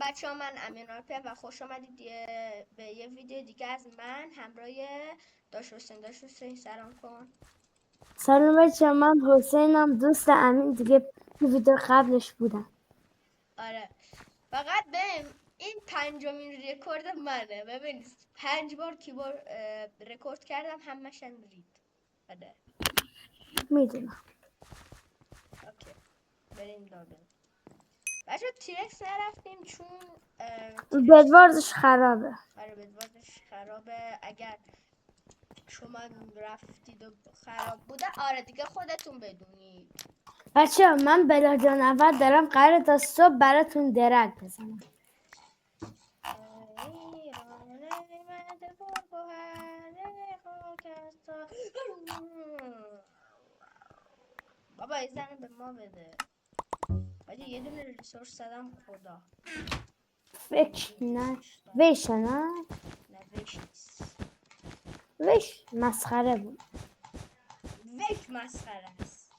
بچه ها، من امین آرپه و خوش آمدید به یه ویدیو دیگه از من همراه داش حسین. سلام کن. سلام بچه، من حسینم، دوست امین. دیگه ویدیو قبلش بودم. آره، فقط این 5مین رکورد منه. ببینید 5 بار کیبورد رکورد کردم، همشن رید. آره میدونم. اوکی، بریم داده بچه ها. تیرکس نرفتیم چون بدواردش خرابه. آره، بدواردش خرابه. اگر شما رفتید و خراب بوده، آره دیگه خودتون بدونید. بچه من بلا جانور دارم قرار تا صبح براتون درک بزنم. بابا این زنه به ما بده. باید یه دونه ریسورس زدم خدا. فکر نه ویش نه نه وش نیست. ویش مسخره بود. وش مسخره است.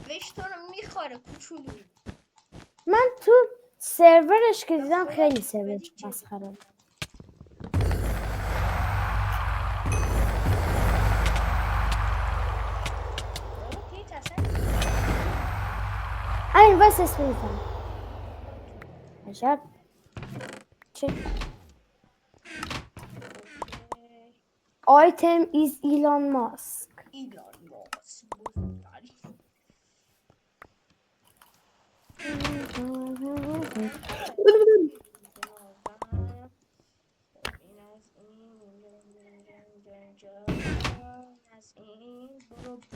وش تو رو میخوره کوچولو. من تو سرورش که دیدم خیلی سرورش مسخره بود. این واسه اسم میزنم عجب. چه آیتم ایز ایلان ماسک. ایلان ماسک بزرگترین.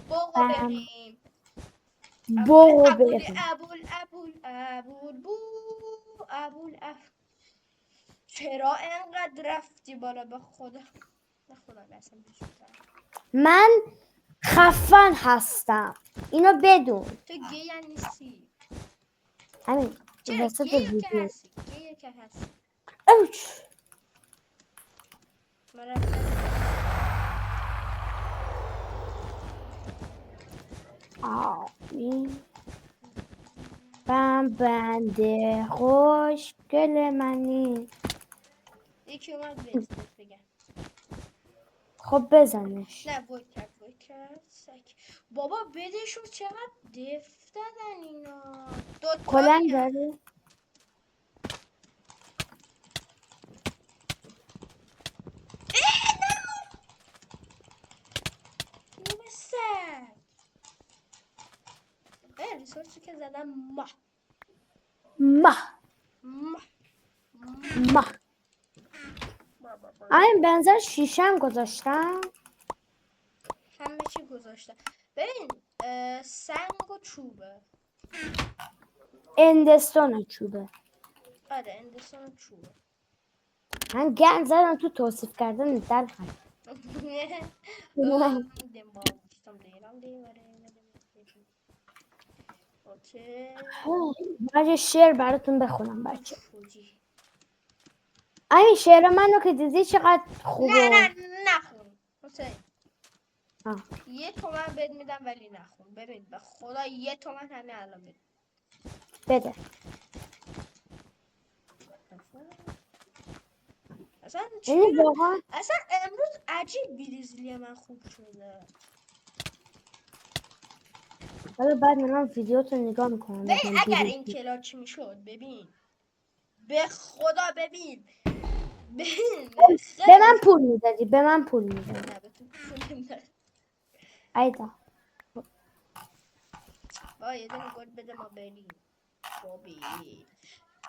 بابا بریم. بابا بریم. ابول چرا انقدر رفتی بالا؟ به خدا اصلا من خفن هستم، اینو بدون. تو گیه نیستی. همین چرا وسط گیه که ویدیو. هستی؟ گیه که هستی. اوچ. من رفتم. بنده خوشگل منی. یکی اومد بهت بگم. خب بزنش. نه وای کرد سک. بابا بدشون چقدر دف دادن اینا. کلنگ دوتایی داری؟ ریسورسی که زدم ما این بنظر شیشم گذاشتم. همه چی گذاشتم. ببین سنگ و چوبه. اندستون چوبه. آره اندستون و چوبه. من گند زدم تو توصیف کردن در خواهد. باید شعر براتون بخونم بچه. این شعر منو که دیدی چقدر خوبه. نه نخون حسین. یه تومن بد میدم ولی نخون. ببین به خدا یه تومن همه الان بده. اصلا امروز عجیب بیریزلی من خوب شده. حالا بعد من ویدیوتو نگاه میکنم. ببین اگر این کلاچ میشد، ببین به خدا ببین به من پول میدادی. نه به تو پول نمیدادم. ایدا با یه دونه گل بده ما بریم. بابی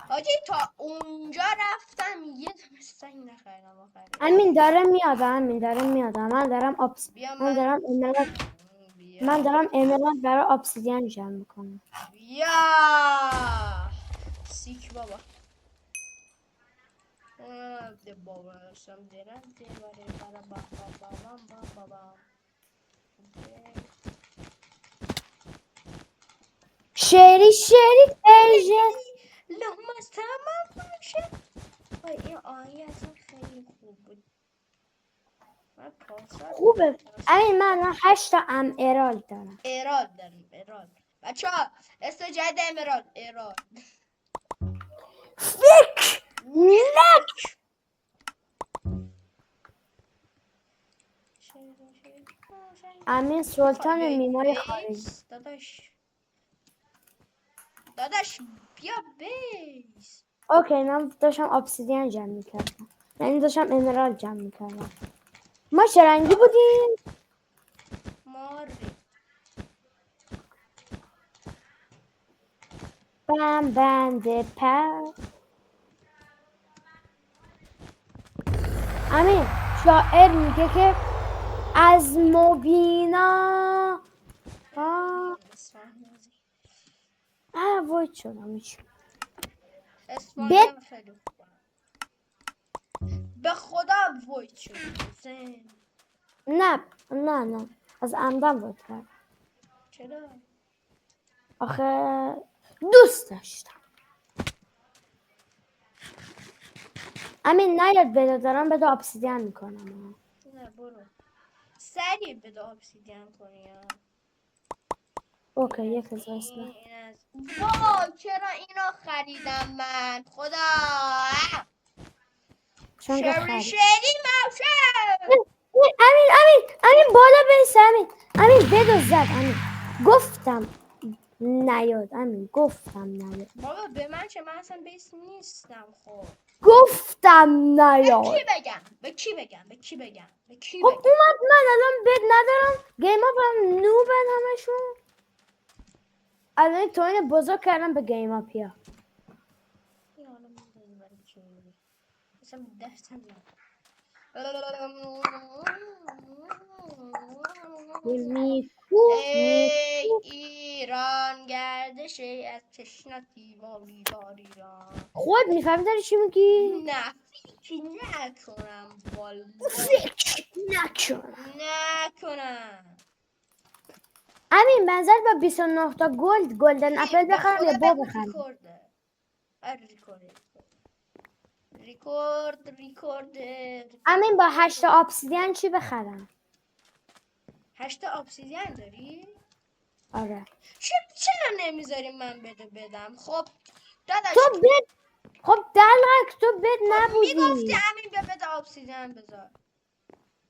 حاجی تا اونجا رفتم یه دونه سنگ نخریدم آخر. امین داره میاد. من دارم من دارم امرالد برای ابسیدین جمع میکنم. بیا سیک بابا. شعری ایجه لاماس تمام باشه. این آهنگ اصلا خیلی خوب بود. خوبه. امین من 8 تا امرالد دارم. ارال بچه ها، استجاده امرال امین سلطان بیای میمای بیس خارجی. داداش بیا بیس. اوکی من داشتم ابسیدین جمع میکردم، یعنی داشتم امرالد جمع میکردم. ما چه رنگی بودیم؟ ماری بم بنده پر. امین شاعر میگه که از مبینا وای شدم هیچ. بد اسپانیا خیلی خوبه. به خدا وید شد زن. نه نه نه از عمدم بود کرد. چرا؟ آخه دوست داشتم. امین نیاد بده دارم بده ابسیدین میکنم. نه برو سریع بده ابسیدین کنی ها. اوکی این یک از از اسم. این از وای چرا اینو خریدم من خدا. چون که شری خرید. شدی موشه. امین بالا بیست. امین بدو زد. امین گفتم نیاد. امین گفتم نیاد. بابا به من چه، من اصلا بیس نیستم. خب گفتم به کی نیاد. بگم به کی بگم به کی بگم به کی خب بگم. اومد من الان بد ندارم. گیم اپ هم نوبن همشون. الان تو این بزرگ کردم به گیم اپ ها. این حالا می‌دونی برای چی می‌گی. اصلا دستم نمی‌کنه. ای میکو ایران گردش از تشنتی والی داریران. خود میفهمی داری چی میگی؟ نه فکر نکنم والا. فکر نکن. نکنم. امین منظر با 29 تا گلدن اپل به بخرم یا خدا با بگو بخرم؟ ریکورده. آره ریکورد. امین با 8 تا ابسیدین چی بخرم؟ 8 ابسیدین داری؟ آره چرا نمیذاری من بدم؟ خب تو داداش بد. خب دلغک تو بد خب میگفتی نبودی. همین بده ابسیدین بذار.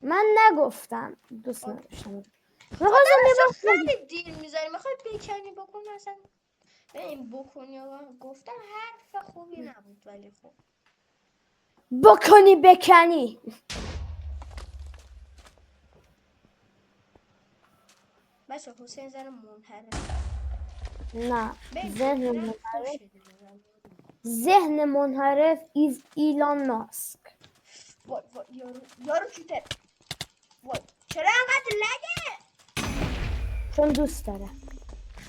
من نگفتم دوست خب نداشتم. خب میخواستم داداش تو ببخشم. خیلی دیر میذاری. میخوای بکنی بکن اصلا. این بکنی گفتم حرف خوبی نبود ولی خب بکنی بکنی. بچه حسین زن منحرف. نه به ذهن جدی منحرف. فوش بده بزن. ذهن منحرف ایز ایلان ماسک. وای یارو چوته. وای چرا انقدر لگه؟ چون دوست داره.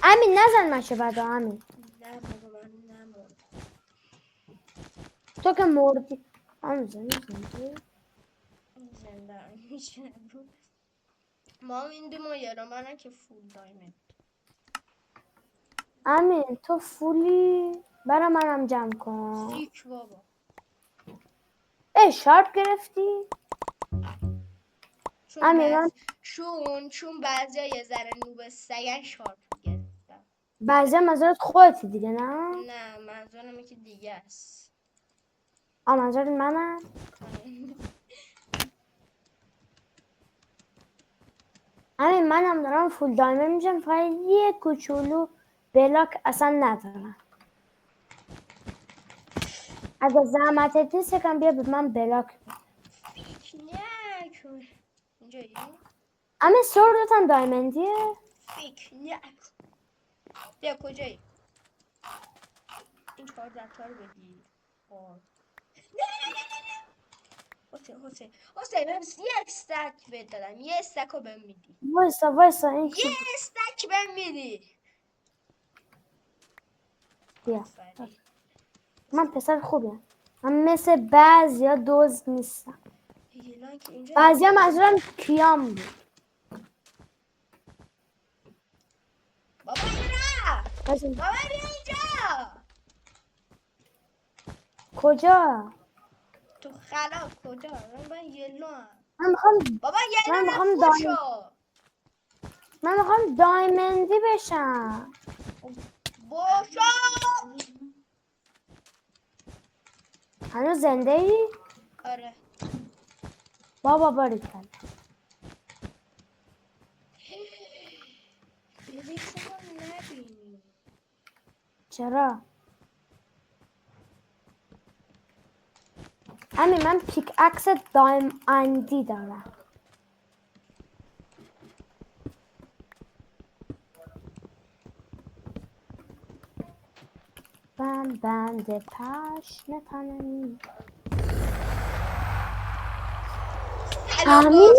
امین نزن مچه بدا. امین نه بابا من نمون. تو که مردی. امین زنی زنده میشه ما این دو مایه منم که فول دایمه. امین تو فولی برا منم جمع کن. سیک بابا. ای شارپ گرفتی؟ امین من چون بعضی یه ذره نوب سگن شارپ گرفتم. بعضی هم منظورت خودتی دیگه نه؟ نه منظورم که دیگه است. منظورت منم؟ امین منم دارم فول دایمه میشم فقط یه کوچولو بلاک اصلا ندارم. اگه زحمتت نیست کم بیا به من بلاک بده. فیک نکن. اینجایی؟ امین سوردت هم دایمندیه؟ فیک نکن. بیا کجایی؟ این 14 تا رو بگیر. خب حسین من یک استک بهت دادم. یه استک رو بهم میدی. وایسا این یه چی؟ استک بهم میدی. بیا آفرین. من پسر خوبیم. من مثل بعضی ها دوز نیستم. هیلان که اینجا بعضی ها منظورم کیام بود. بابا اینجا. مثل بابا بیا اینجا. کجا؟ تو خلا کجا؟ من یلو هم. من میخوام بابا یلو من میخوام رفت شو. من میخوام دایمندی بشم. باشو. هنوز زنده ای؟ آره بابا باریکن. ویکس ما نبینی. چرا؟ همین من پیک اکس دایمندی دارم. بند پشم تنمی. سلام همین.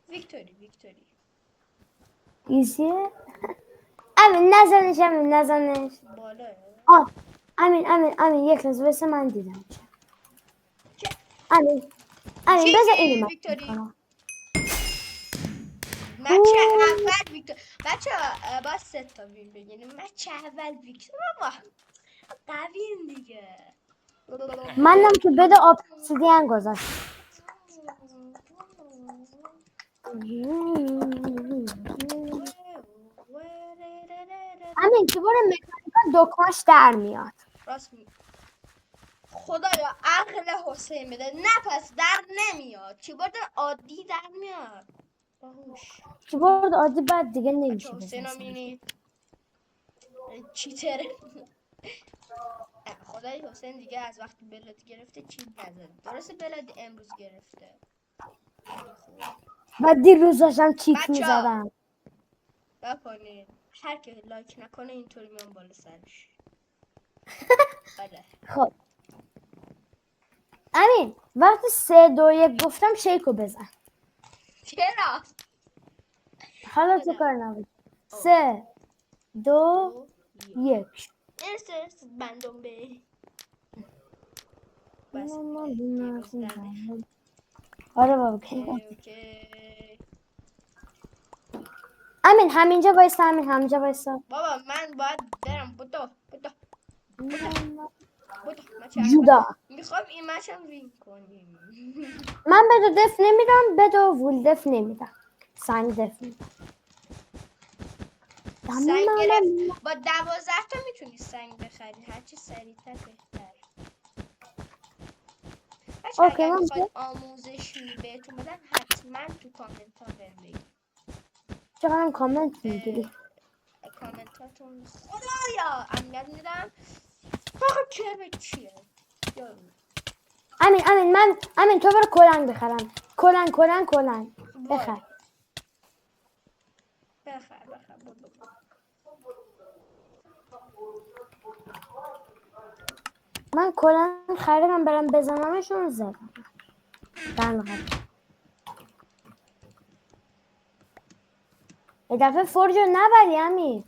ویکتوری ایزیه. امین نزنش. بالا. امین یک لحظه بس من دیدم. چه؟ امین بذار اینو من ویکتوری کنم. مچ اول ویکتور. بچه با 3 تا وین بگیریم. مچ اول ویکتور بابا قویم دیگه. منم که بده obsidian گذاشت. امین که برو مکانیکا دکمش در میاد. راست می خدایا عقل حسین بده. نه پس در نمیاد. کیبورد عادی در میاد. باهوش. کیبورد عادی بعد دیگه نمیشه بچه حسین رو بزنی. میبینید چیتره. خدای حسین دیگه از وقتی بلد گرفته چیت نزده. درسته بلد امروز گرفته. و دیروز داشتم چیت بچه‌ها. میزدم. بکنید هر که لایک نکنه اینطوری میام بالا سرش. آره. خب امین وقتی 3 2 1 گفتم شیکو بزن. چرا؟ حالا تو کار نبود. 3 2 1 ارس بندم به بس آره بابا اوکی. امین همینجا وایسا. همینجا وایسا. بابا من باید برم. بودو جودا میخوام این مچم وین کنیم. من به دو دف نمیدم. به دو وول دف نمیدم. سنگ دف میدم. سنگ گرفت با 12 تا میتونی سنگ بخری. هرچی سریعتر بهتر. اوکی اگر من میخواید آموزشی بهتون بدن حتما تو کامنت ها بهم بگید. چقدر کامنت میگیری؟ کامنتاتون خدایا امنیت میدم. فقط چه به چیه یارو. امین تو برو کلنگ بخرم. کلنگ بخر. بخر بودو. من کلنگ خریدم برم بزنمشون زدم. دلغم یه دفعه فرجو نبری امین.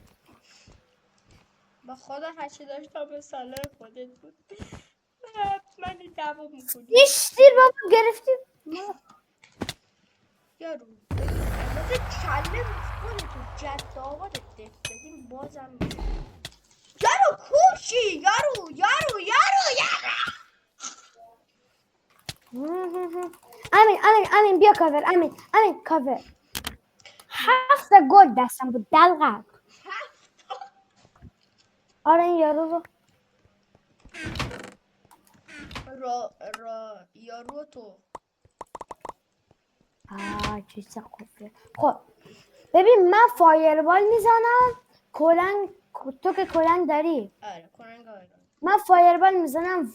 با خدا هرچی داشتم به ساله خودت بود. من این دعوا میکنی نیشتیر بابا گرفتی. یارو اندازه کله خودتو جد آبادت دف بدیم بازم میشه. یارو کوشی یارو امین بیا کاور. امین کاور. 7 گل دستم بود دلغم. آره این یارو را یارو تو چیزا خوبه. خب ببین من فایربال میزنم. تو که کلنگ داری. آره کننگ آره. من فایربال میزنم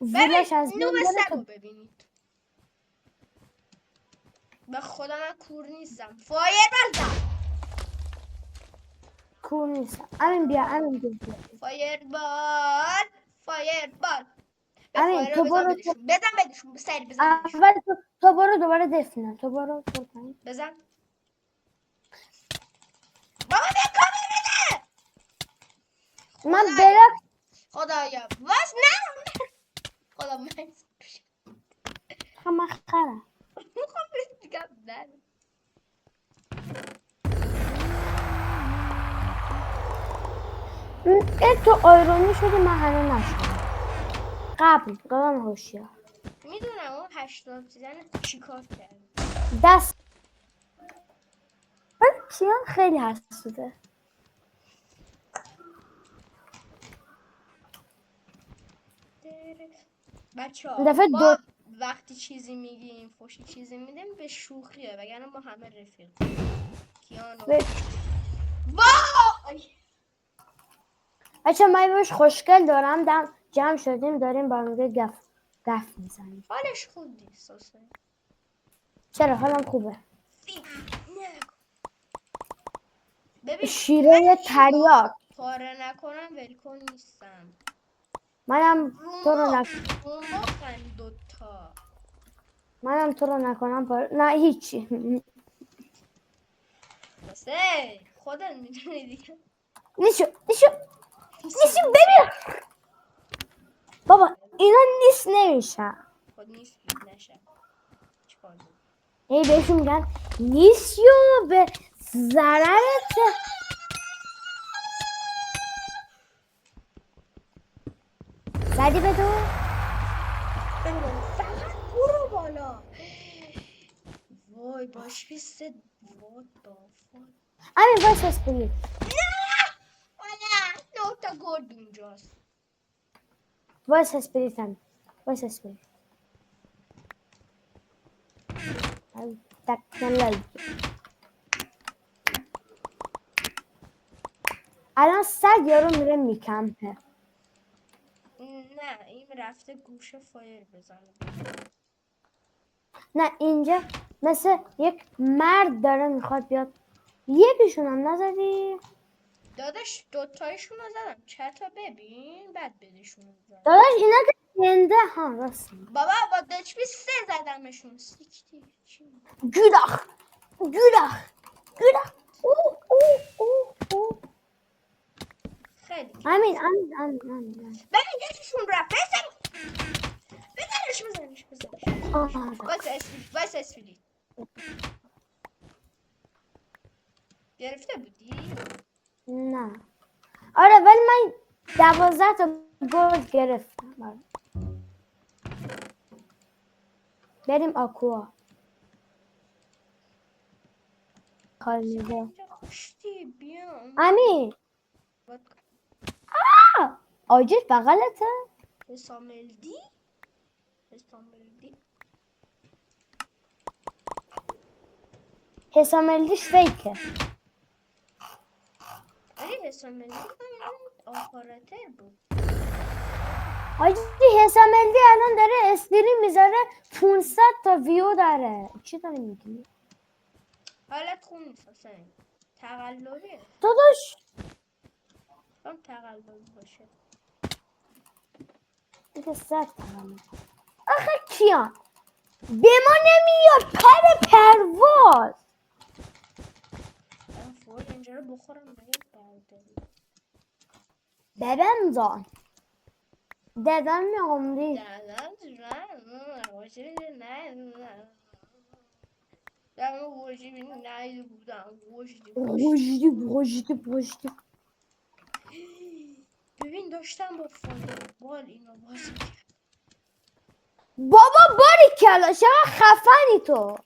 وولاش از نوب بین بره. سگو ببینید. به خدا من کور نیستم. فایربال زد. کور نیستم. امین بیا. فایربال امین تو برو. بزن سری بزن. اول تو برو دوباره دفنه. تو برو بزن. بابا بیا کامل بده. من برم. خدایا واس نه. خدا من همه خره. میخوام بگم نه. تو آیرونی شدی من هنه نشدم. قبل هوشیار. میدونم اون 80 دیدن چیکار کرد. دست من کیان خیلی حسوده. بچه دفعه ما وقتی چیزی میگیم فوشی چیزی میدیم به شوخیه وگرنه ما همه رفیق. پیانو به وای بچه من باش خوشگل دارم جمع شدیم داریم با هم دیگه گف میزنیم. حالش خوب نیست اصلا. چرا حالم خوبه؟ نگو. ببین شیره تریاک. پاره نکنم ولکن نیستم. منم تو رو رومخن دوتا. منم تو رو نکنم نه هیچی. حسین خودت میدونی دیگه. نیشو ببین بابا اینا نیست نمیشه. خود نیست گیر نشه چیکار کنم؟ ای بهشون میگن نیسیو به ضررت. زدی به تو؟ فقط برو بالا. وای باش بیست وات دافت. همین وایس اسپلی. نه نوتا گرد اونجاست. وایس اسپلیت هم وایس اسپلیت تکنولوژی. الان سگ یارو میره میکمپه. نه این رفته گوشه فایر بزنه. نه اینجا مثل یک مرد داره میخواد بیاد. یکیشون هم نزدی؟ داداش دوتایشون رو زدم چتا ببین بعد بدشون رو زدم. داداش اینا که زنده ها راست میگی. بابا با دچپی 3 زدمشون سیکتی چی؟ گوداخ او. خیلی امین ببین یکیشون رفت بزنش وایس اسفیلی گرفته بودی؟ نه آره ولی من 12 تا گلد گرفتم. آره. بریم آکوا کار میده. کشتی بیام امین آجی بغلته. حساملدی حساملدیش فیکه. ولی حساملدی آپاراتر بود. آجی حساملدی الان داره استریم میذاره 500 تا ویو داره. چی داری میگی؟ حالت خوب نیست حسین تقلبیه داداش هم تقلبی باشه دیگه سر تمامه. آخه کیان به ما نمیاد پر پرواز. من فور اینجا رو بخورم بگه برداری ببن زان ددن میامدی دادم باشه نه دم گوشی نیده بودم گوشتی ببین داشتم با فوتبال اینو بازی کرد. بابا باری کلا چقدر خفنی تو.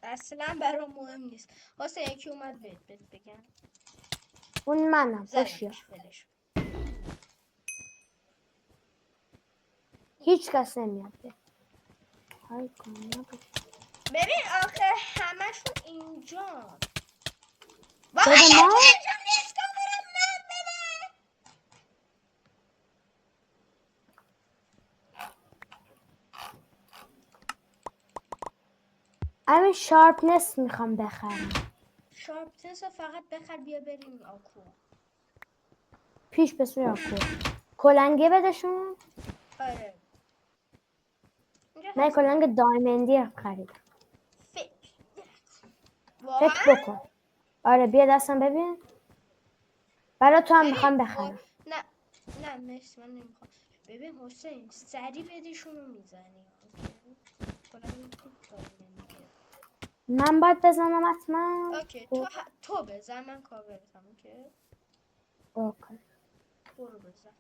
اصلا برام مهم نیست واسه یکی اومد بهت بگم اون منم خوشیا. زدمش ولش هیچ کس نمیاد. ببین آخه همشون اینجا بده ما همین شارپنس میخوام بخرم. شارپنس رو فقط بخر بیا بریم آکوا. پیش بسوی آکو کلنگه بدشون. آره من کلنگ دایمندی خریدم. فکر واقعا بکن. آره بیا دستم ببین. برای تو هم میخوام بخرم. نه مرسی من نمیخوام. ببین حسین سری بدشون رو میزنی من باید بزنم حتما. اوکی تو بزن من کاورتم اوکی اوکی برو بزن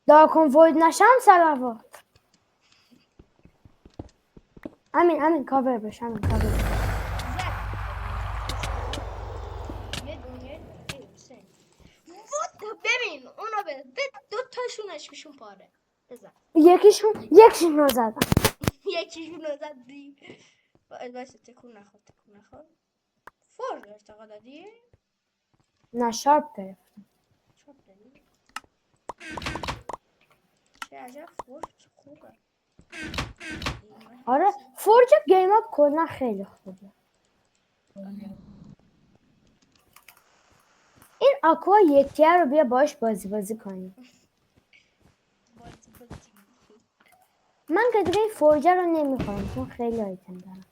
دعا کن وید نشم صلوات. امین کاور بش امین کاور بش. یه دنیای دیگه حسین ببین اونو به دو تاشونش بزن. یکیشون رو زدم. یکیشون رو زدی. باشه تکون نخور. فور ارتقا دادی؟ نه شارپ گرفت. چوب دادی؟ چه عجب فور خوبه. آره فورج گیم اپ کلا خیلی خوبه. این آکوا یکیه رو بیا باش بازی کنیم. بازی. من که دیگه این فورجه رو نمیخورم چون خیلی آیتم دارم.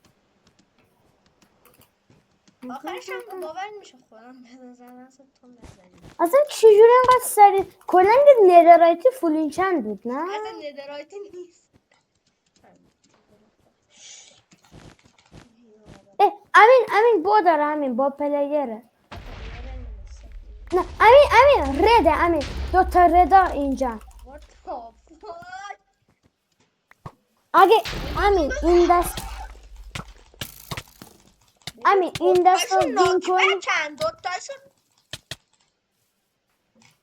آخرش هم باور میشه خودم بزنم اصلا تو نزنی. اصلا چجوری اینقدر سریع کلا ندرایتی فولین چند بود نه؟ اصلا ندرایتی نیست. امین با داره امین با پلیره. نه امین رده امین 2 تا ردا اینجا. اگه امین این دست رو وین کنی دوتاشون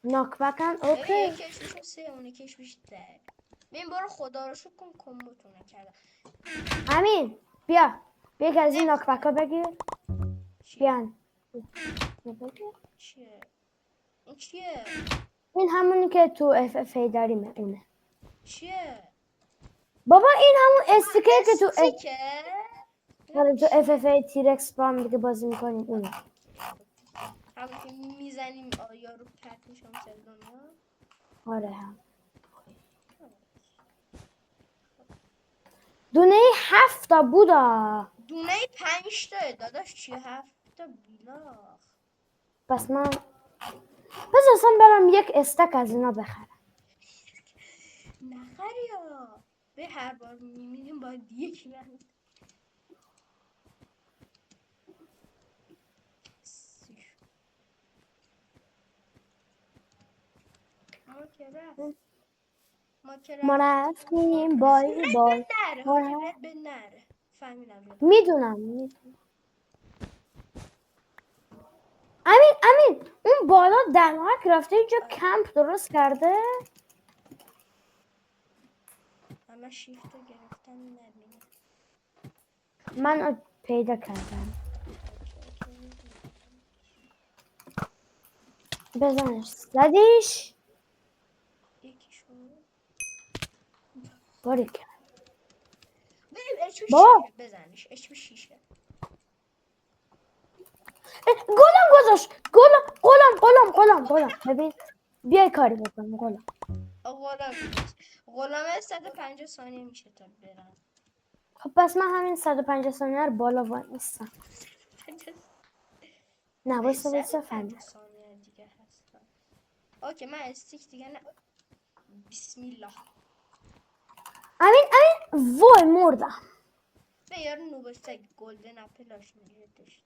ناک بکن اوکی. یکیش میشه 3 اون یکیش میشه 10. ببین برو خدا رو شکر کن کمبوتون نکردم. امین بیا که از این ناک بکا بگیر. بیان چیه؟ این چیه؟ این همونی که تو اف اف ای داریم اونه. چیه؟ بابا این همون استیکر که تو اف اف ای تیرکس با هم دیگه بازی میکنیم اونه. همون که میزنیم یارو پرت میشه اون سر دنیا. آره هم دونه 7 تا بودا. دونه 5 تا داداش چیه 7 تا بیلاخ. پس من اصلا برم یک استک از اینا بخرم. نخری یا به هر بار میمیریم باید یکی بخریم. ما رفتیم بای نره حاجی رد به نره فهمیدم. میدونم امین اون بالا دلهک رفته اینجا کمپ درست کرده. همه شیفت رو گرفتم نبینم. من پیدا کردم. بزنش زدیش یکیشون باری کرد. بریم اچو بابا شیشه بزنش اچو شیشه. گلم گذاشت گلم ببین بیای کاری بکنم گلم. غلام 150 ثانیه میشه تا برم. خب پس من همین 150 ثانیه رو بالا وای نیستم. نه وایسا 50 ثانیه دیگه هستم. اوکی من استیک دیگه نه. بسم الله. امین وای مردم. به یارو نوبستک گلدن اپلاش میگیردش.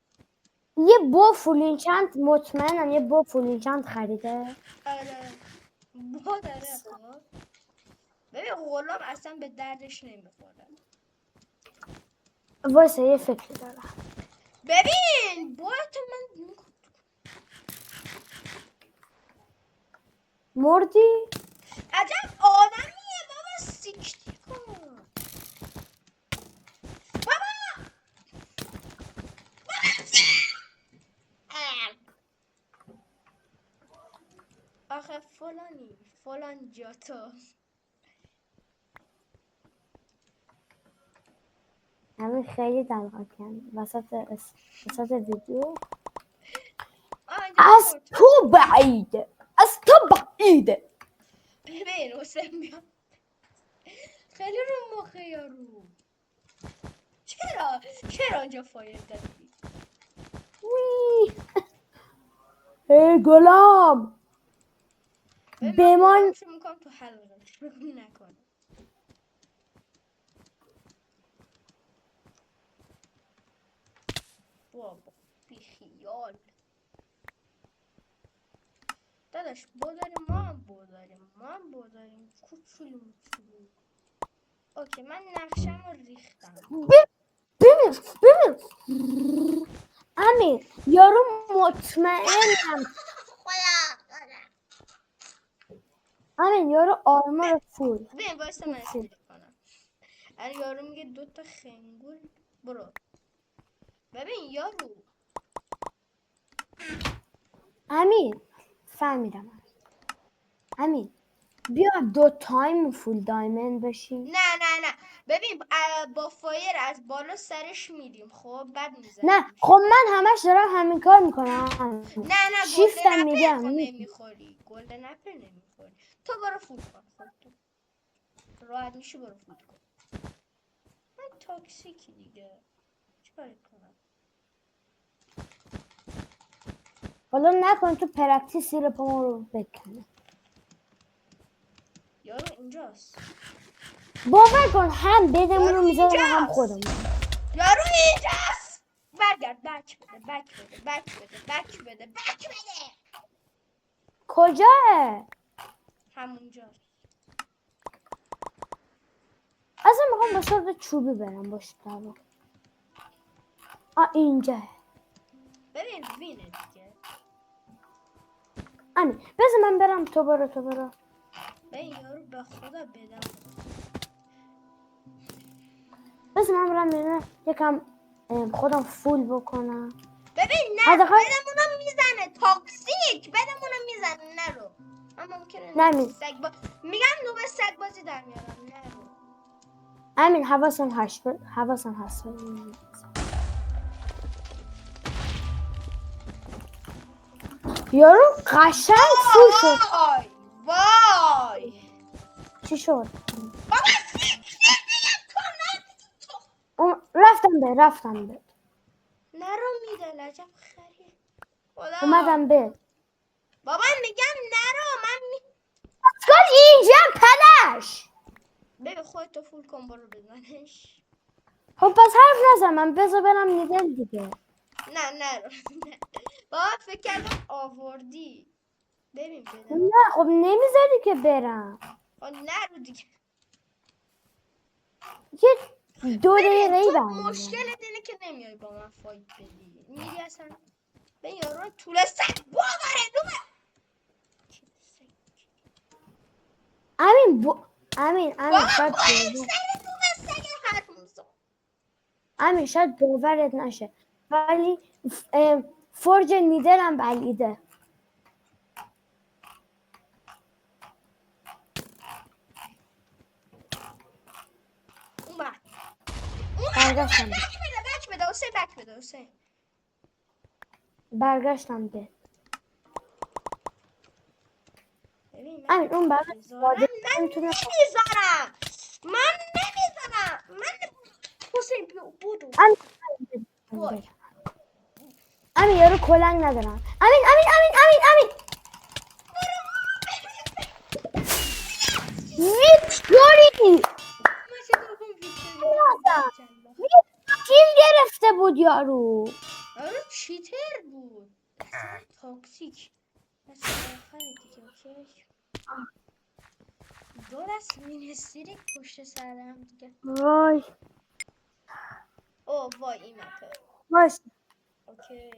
یه با فولین چند مطمئنم یه با فولین چند خریده. آره با داره خب. ببین غلام اصلا به دردش نمیخوره. وایسا یه فکری دارم. ببین باید من مردی؟ عجب آدمیه بابا سیکتی کن. بابا آخه فلان جاتو. همین خیلی دلغکن وسط ویدیو. از تو بعیده. ببین حسین بیا خیلی رو مخه یارو. چرا اونجا فایر دادی؟ ای گلام بمان شو میکنم تو حلقش نکن. بابا بیخیال داداش بوداریم ما هم بوداریم کوچولو. اوکی من نقشم رو ریختم. ببین امیر یارو مطمئنم امین یارو آرمور فول ببین وایسا من فول. استریک کنم. اگه یارو میگه 2 تا خنگول برو. ببین یارو امین فهمیدم. امین بیا 2 تایم فول دایموند بشیم. نه ببین با فایر از بالا سرش میریم خب بعد میزنیم. نه خب من همش دارم همین کار میکنم. نه شیفتم گلدن میگم اپل نمیخوری. گلدن اپل نمیخوری. تو برو فول کن خودتو. راحت میشه برو فول کن. من تاکسیکی دیگه. چیکار کنم؟ حالا نکن تو پرکتیس زیر پا رو بکنه. یارو اینجاست. باور کن هم بدمون یارو رو میذاره هم اینجاست. خودمون. یارو اینجاست. برگرد بک بده. کجاه؟ همونجاست. اصلا میخوام با شرط چوبی برم باش دارم. اینجا. ببین وینه دیگه. امین بذار من برم تو برو. ببین یارو به خدا بدم. بذار من برم ببینم یکم خودم فول بکنم. ببین نه حداقل بدمونم میزنه تاکسیک. بدمونم میزنه نرو. من ممکنه نمی. میگم نوب سگ بازی در میارم نرو. امین حواسم هست. یارو قشنگ فول شد. وای چی شد؟ بابا رفتم به نرو میده لجب خری خدا. اومدم به بابا میگم نرو من اسکال اینجا پلش. ببین خودتو فول کن برو بزنش. خب پس حرف نزن من بذار برم نیدل دیگه. نه نرو بابا فکر کردم آوردی. ببین بدم نه خب نمیذاری که برم. نرو دیگه. یه 2 ببین دقیقه تو برمیگردم. مشکلت اینه که نمیای با من فایت بدی. میری اصلا به یارو طول سگ باوره دوبه. امین بابا شاید باید سر دوبه سگ حرموزو. امین شاید باورت نشه ولی فرج نیدلم بلیده. اومد برگشتم بک بده حسین. برگشتم به ببین امین اون برگشت من نمیتونه. نمیذارم حسین بودو وای امین یارو کلنگ ندارم. امین ویکتوری کیل گرفته بود یارو. چیتر بود تاکسیک. مثل آخره دیگه اوکی. 2 دست مینستریک پشت سرم دیگه. وای وای این مپه. باش اوکی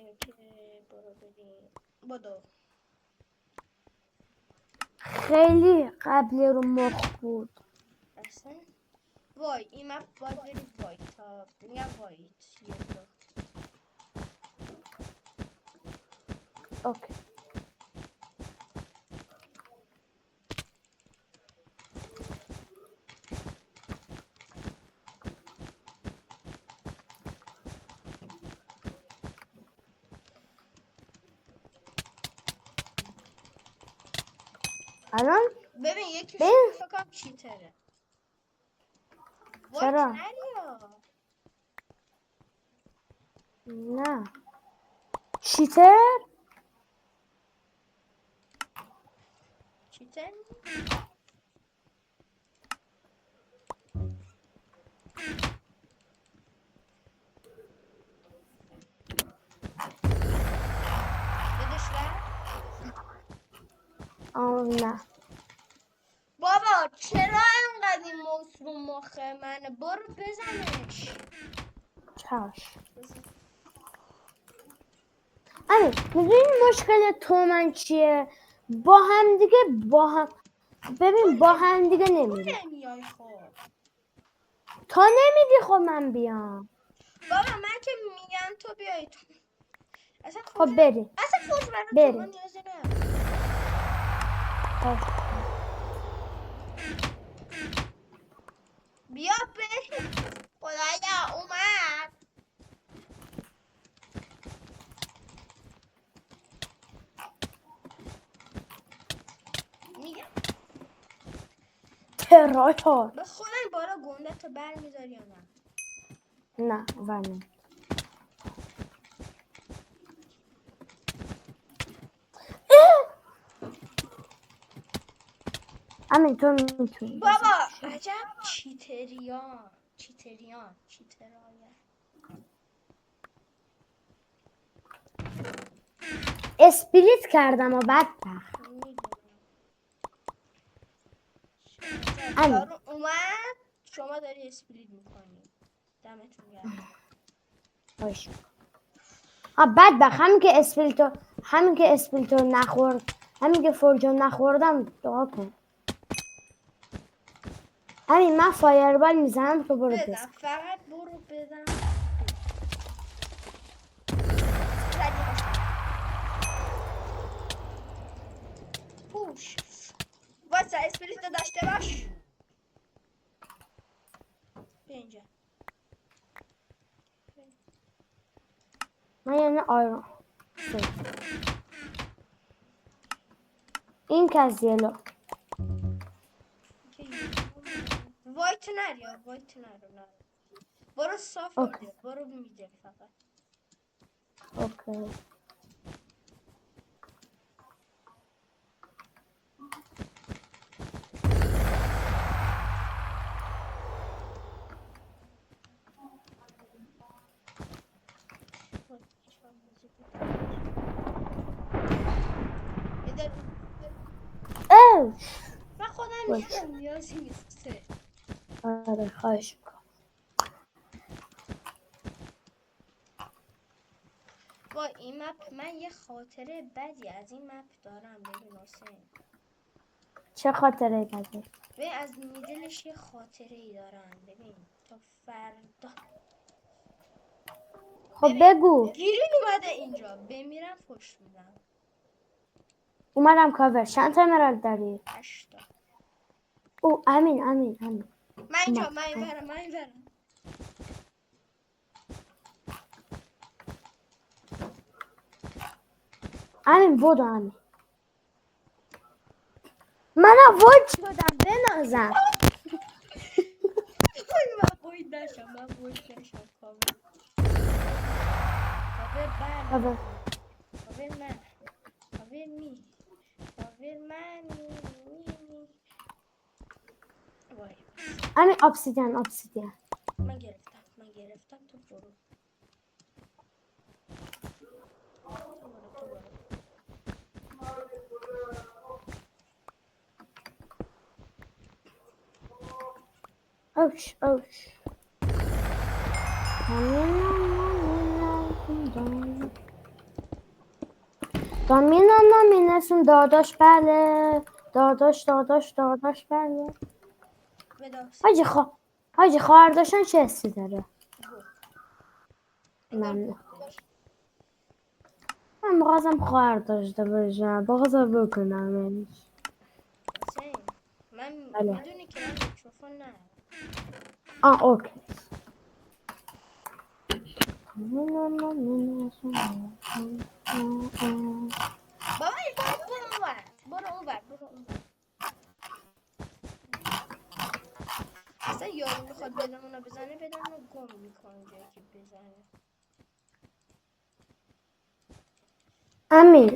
برو بریم بدو. خیلی قبل رو مخ بود. اصلا وای این مپ باید بریم وایت ها. میگم وایت یه دو. اوکی الان ببین یکی ببین. فکرم چیتره. چرا؟ وایت نریا. نه چیتر چیتر بدش نه بابا چرا انقدر این موس رو مخ منه؟ برو بزنش. چاش امین میدونی مشکل تو من چیه؟ با هم ببین با هم دیگه نمیری. نمیای خب تا نمیدی خب من بیام. بابا من که میگم تو بیای تو اصلا خب بریم. اصلا فوش برای تو بریم. من نیازی ندارم. بیا بریم خدایا اومد میگم تراتور. به خدا این بالا گنده تو بر میداری یا نه نه ونه. امین تو میتونی. بابا عجب چیتریان اسپلیت کردم و بدبخت. امین یارو اومد شما داری اسپلیت میکنی دمتون گرم باش. بدبخت همین که اسپلیتو نخورد، همین که فرجو نخوردم دعا کن. همین من فایربال میزنم تو برو بزن بزن. فقط برو بزن پوش واسه اسپلیت داشته باش بیا اینجا من یعنی آیرون این کز یلو. وایت نریا وایت نرو برو صاف اوکی. میده برو میده فقط اوکی. اوش. من خودم باش. میدونم نیازی نیسته آره خواهش میکنم. با این مپ من یه خاطره بدی از این مپ دارم ببین حسین چه خاطره بدی؟ ببین از میدلش یه خاطره ای دارم ببین تا فردا خب ببین، بگو. گیرین اومده اینجا بمیرم فش میدم اومدم کاور. چند تا امرالد داری؟ 8 تا او امین. من اینجا من اینورم امین بودو امین. منم وایت شدم بنازم. من بوید نشم کاور کاور. کاور من وای امین obsidian. من گرفتم تو برو اوش. Dominanın dağdaş bəli. Dağdaş bəli. بداس Hacı kardeşin şeysi dere. من Ben boğazım kardeşde bacım. Boğaza bükünəm yani. حسین من بله. میدونی که من میکروفون نه Okey. بابا این برو اونور اصلا یارو میخواد بدمونو بزنه بدمونو گم میکنه جایی که بزنه Amin.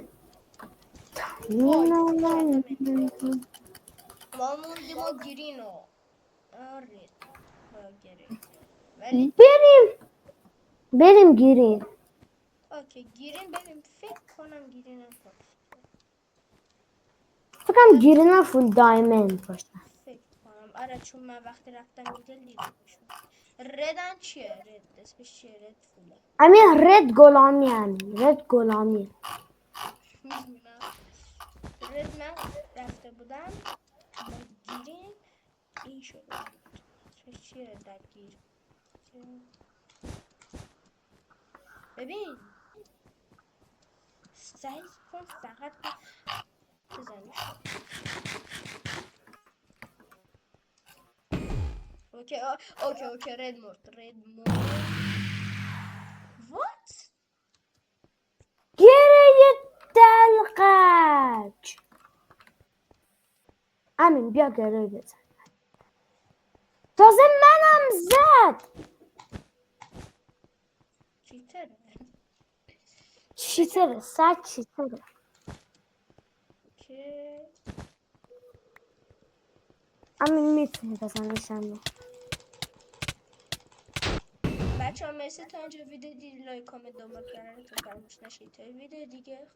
ما موندیم و گرینو آره گرین ولی Benim girin. اوکی گرین ببین فکر کنم گرین هم Fakat girine full diamond باشه. فکر کنم آره چون من وقتی رفتم میدل دیدمشون ردن چیه رد اسمش چیه رد فوله Amin red golami amin. Red golami. میدونم رد من رفته بودم با گیریم این شده چیه درگیر ببین سعی کن فقط بزنش اوکی اوکی رد مرد what گره دلقج امین بیا گره بزن تازه منم زد چیتره چیتره سگ چیتره که امین میتونی بزنش امین بچه ها مرسی تا اینجا ویدیو دیدی لایک کامنت دنبال کردنتون فراموش نشید تا ویدیو دیگه